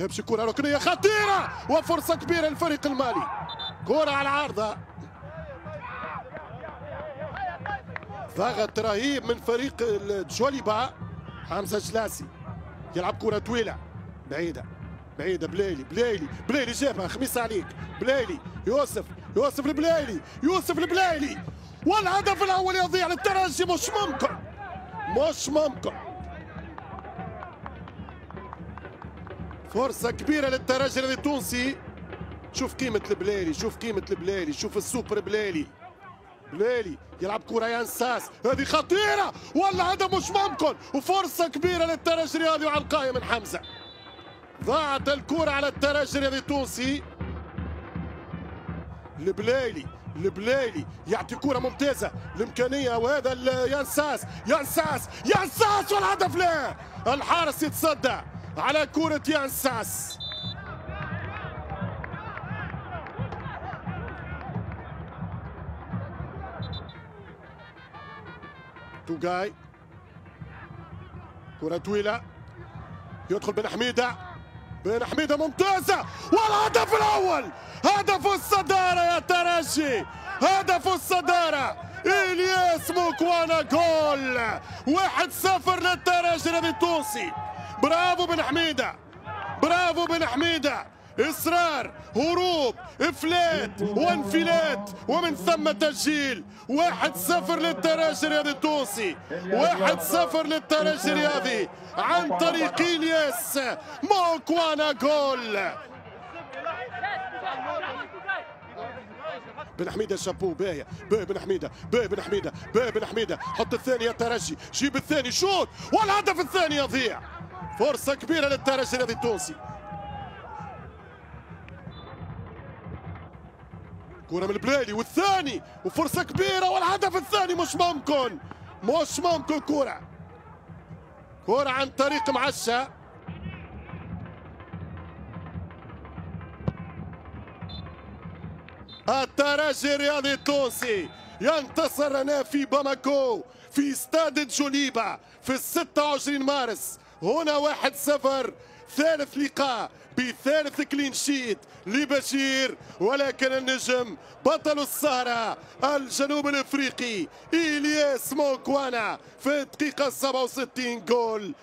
تمشي كرة ركنية خطيرة وفرصة كبيرة للفريق المالي. كرة على العارضة، ضغط رهيب من فريق الجوليبا. حمزة جلاسي يلعب كرة طويلة بعيدة بعيدة، بلايلي جابها، خميس عليك بلايلي، يوسف البلايلي، والهدف الأول يضيع للترجي. مش ممكن. فرصة كبيرة للترجي التونسي. شوف قيمة البلايلي، شوف السوبر بلايلي يلعب كرة ينساس، هذه خطيرة ولا هذا مش ممكن، وفرصة كبيرة للترجي الرياضي وعلى القائم من حمزة. ضاعت الكرة على الترجي الرياضي التونسي. البلايلي يعطي كرة ممتازة الإمكانية، وهذا ينساس والهدف له. الحارس يتصدى على كرة ينساس. توغاي كرة طويلة يدخل بن حميدة ممتازة، والهدف الأول، هدف الصدارة يا ترجي، هدف الصدارة إلياس موكوانا. جول 1-0 للترجي التونسي. برافو بن حميدة، إصرار، هروب، إفلات وانفلات، ومن ثم تسجيل. 1-0 للترجي الرياضي التونسي، 1-0 للترجي الرياضي عن طريق إلياس موكوانا. جول بن حميدة، شابو باهية، بن حميدة حط الثاني يا ترجي، جيب الثاني، شوط والهدف الثاني يضيع. فرصة كبيرة للترجي الرياضي التونسي. كرة من البلايلي والثاني، وفرصة كبيرة والهدف الثاني. مش ممكن. كرة عن طريق معشة. الترجي الرياضي التونسي ينتصر هنا في باماكو في استاد جوليبا في 26 مارس. هنا 1-0، ثالث لقاء بثالث كلين شيت لبشير، ولكن النجم بطل السهرة الجنوب الافريقي إلياس موكوانا في الدقيقة 67. جول.